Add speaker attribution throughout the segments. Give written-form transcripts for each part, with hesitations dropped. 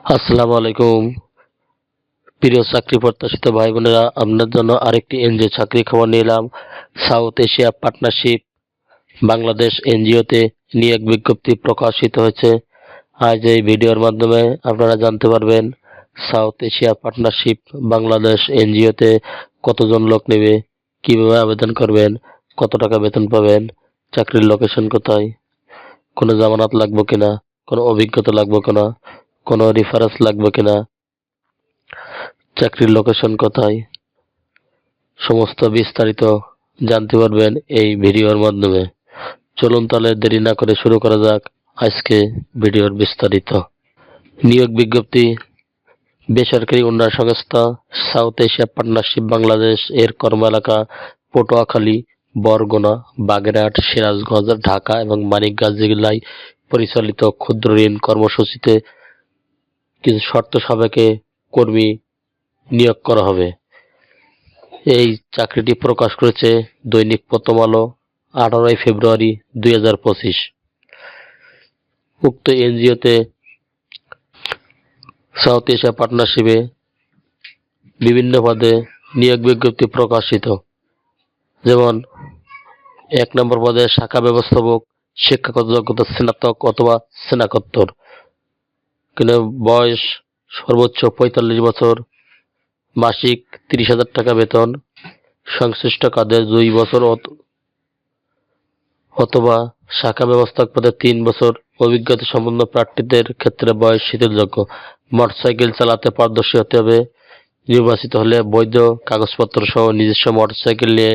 Speaker 1: আসসালামু আলাইকুম প্রিয় চাকরি প্রত্যাশিত ভাই বোনেরা, আপনার জন্য আরেকটি এনজিও চাকরি খবর নিয়ে এলাম। সাউথ এশিয়া পার্টনারশিপ বাংলাদেশ এনজিওতে নিয়োগ বিজ্ঞপ্তি প্রকাশিত হয়েছে। আজ এই ভিডিওর মাধ্যমে আপনারা জানতে পারবেন সাউথ এশিয়া পার্টনারশিপ বাংলাদেশ এনজিওতে কতজন লোক নেবে, কিভাবে আবেদন করবেন, কত টাকা বেতন পাবেন, চাকরির লোকেশন কোথায়, কোনো জামানত লাগবে কিনা, কোনো অভিজ্ঞতা লাগবে কিনা, কোনো রেফারেন্স লাগবে কিনা, চাকরির লোকেশন কোথায়, সমস্ত বিস্তারিত জানতে পারবেন এই ভিডিওর মাধ্যমে। চলুন তাহলে দেরি না করে শুরু করা যাক আজকে ভিডিওর বিস্তারিত। নিয়োগ বিজ্ঞপ্তি বেসরকারি উন্নয়ন সংস্থা সাউথ এশিয়া পার্টনারশিপ বাংলাদেশ এর কর্ম এলাকা পটুয়াখালী, বরগুনা, বাগেরহাট, সিরাজগঞ্জ, ঢাকা এবং মানিকগঞ্জ জেলায় পরিচালিত ক্ষুদ্র ঋণ কর্মসূচিতে কিছু শর্ত সাপেক্ষে কর্মী নিয়োগ করা হবে। এই চাকরিটি প্রকাশ করেছে দৈনিক প্রথম আলো 18 ফেব্রুয়ারি 2025। উক্ত এনজিওতে সাউথ এশিয়া পার্টনারশিপে বিভিন্ন পদে নিয়োগ বিজ্ঞপ্তি প্রকাশিত। যেমন 1 নম্বর পদে শাখা ব্যবস্থাপক, শিক্ষাগত যোগ্যতা স্নাতক অথবা স্নাতকোত্তর, কিন্তু বয়স সর্বোচ্চ 45 বছর, মাসিক 30,000 টাকা বেতন, সংশ্লিষ্ট কাজে 2 বছর অথবা শাখা ব্যবস্থাপক পদে 3 বছর অভিজ্ঞতা সম্পন্ন প্রার্থীদের ক্ষেত্রে বয়স শিথিলযোগ্য। মোটরসাইকেল চালাতে পারদর্শী হতে হবে। নির্বাচিত হলে বৈধ কাগজপত্র সহ নিজস্ব মোটরসাইকেল নিয়ে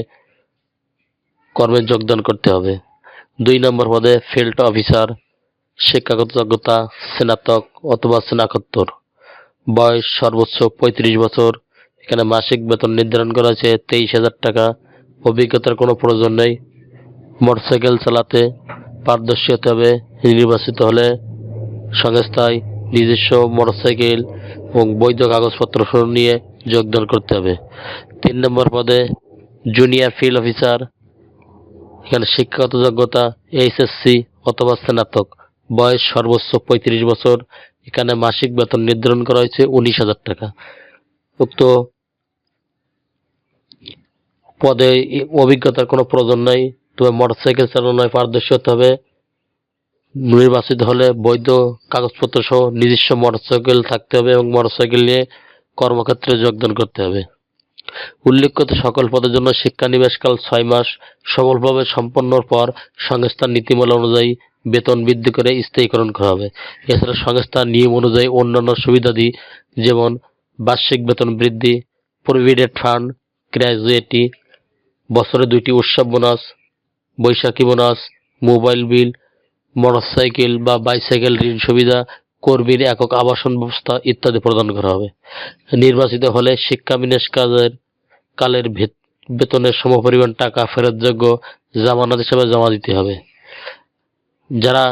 Speaker 1: কর্মে যোগদান করতে হবে। 2 নম্বর পদে ফিল্ড অফিসার, শিক্ষাগত যোগ্যতা স্নাতক অথবা স্নাতকোত্তর, বয়স সর্বোচ্চ 35 বছর। এখানে মাসিক বেতন নির্ধারণ করা হয়েছে 23,000 টাকা। অভিজ্ঞতার কোনো প্রয়োজন নেই। মোটরসাইকেল চালাতে পারদর্শী হতে হবে। নির্বাচিত হলে সংস্থায় নিজস্ব মোটরসাইকেল এবং বৈধ কাগজপত্র নিয়ে যোগদান করতে হবে। 3 নম্বর পদে জুনিয়র ফিল্ড অফিসার, এখানে শিক্ষাগত যোগ্যতা এইচএসসি অথবা স্নাতক, বয়স সর্বোচ্চ 35 বছর। এখানে মাসিক বেতন নির্ধারণ করা হয়েছে 19,000 টাকা। উক্ত পদে অভিজ্ঞতার কোনো প্রয়োজন নেই, তবে মোটরসাইকেল চালানোয় পারদর্শী হতে হবে। নির্বাচিত হলে বৈধ কাগজপত্র সহ নিজস্ব মোটরসাইকেল থাকতে হবে এবং মোটরসাইকেল নিয়ে কর্মক্ষেত্রে যোগদান করতে হবে। উল্লেখিত সকল পদের জন্য শিক্ষানিবেশকাল 6 মাস। সফলভাবে সম্পন্নর পর সংস্থার নীতিমালা অনুযায়ী বেতন বৃদ্ধি করে স্থায়ীকরণ করা হবে। এছাড়া সংস্থার নিয়ম অনুযায়ী অন্যান্য সুবিধাদি যেমন বার্ষিক বেতন বৃদ্ধি, প্রভিডেন্ট ফান্ড, গ্র্যাজুয়েটি, বছরে 2টি উৎসব বোনাস, বৈশাখী বোনাস, মোবাইল বিল, মোটরসাইকেল বা বাইসাইকেল ঋণ সুবিধা, কর্মীর একক আবাসন ব্যবস্থা ইত্যাদি প্রদান করা হবে। নির্বাচিত হলে শিক্ষা বিন্যাস কালের বেতনের সমপরিমাণ টাকা ফেরতযোগ্য জামানত হিসেবে জমা দিতে হবে। যারা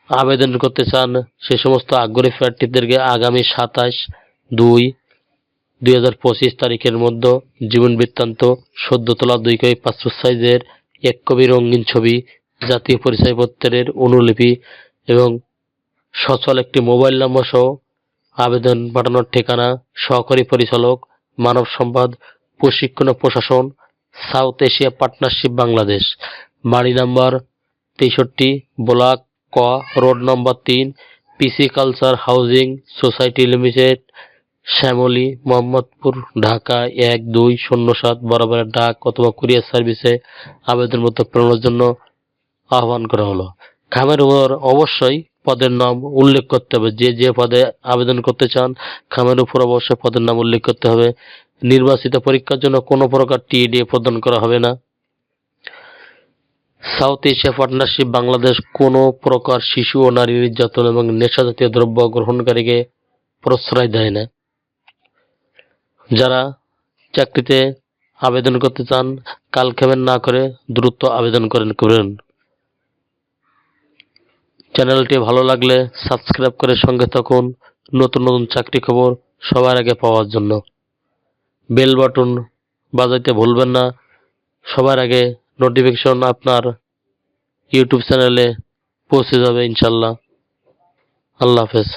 Speaker 1: আবেদন করতে চান সে সমস্ত আগ্রহী প্রার্থীদেরকে আগামী 27/2/2025 তারিখের মধ্যে জীবন বৃত্তান্ত, সদ্য তোলা 2 কপি পাসপোর্ট সাইজের 1 কপি রঙিন ছবি, জাতীয় পরিচয়পত্রের অনুলিপি এবং সচল একটি মোবাইল নম্বর সহ আবেদন পাঠানোর ঠিকানা সহকারী পরিচালক, মানব সম্পদ, প্রশিক্ষণ ও প্রশাসন, সাউথ এশিয়া পার্টনারশিপ বাংলাদেশ, বাড়ি নাম্বার 63, ব্লক ক, road number 3, PC culture housing society limited, Shyamoli, Mohammadpur, Dhaka 1207 বরাবরের ডাক অথবা কুরিয়ার সার্ভিসে আবেদনপত্র প্রেরণের জন্য আহ্বান করা হলো। খামের উপর অবশ্যই পদের নাম উল্লেখ করতে হবে। যে পদে আবেদন করতে চান খামের উপর অবশ্যই পদের নাম উল্লেখ করতে হবে। নির্বাচিত পরীক্ষার জন্য কোনো প্রকার টিএডিএ প্রদান করা হবে না। সাউথ এশিয়া পার্টনারশিপ বাংলাদেশ কোনো প্রকার শিশু ও নারী নির্যাতন এবং নেশাজাতীয় দ্রব্য গ্রহণকারীকে প্রশ্রয় দেয় না। যারা চাকরিতে আবেদন করতে চান কালক্ষেপণ না করে দ্রুত আবেদন করুন। চ্যানেলটি ভালো লাগলে সাবস্ক্রাইব করে সঙ্গে থাকুন নতুন নতুন চাকরি খবর সবার আগে পাওয়ার জন্য। বেল বাটন বাজাইতে ভুলবেন না, সবার আগে নোটিফিকেশন আপনার ইউটিউব চ্যানেলে পৌঁছে যাবে ইনশাল্লাহ। আল্লাহ হাফেজ।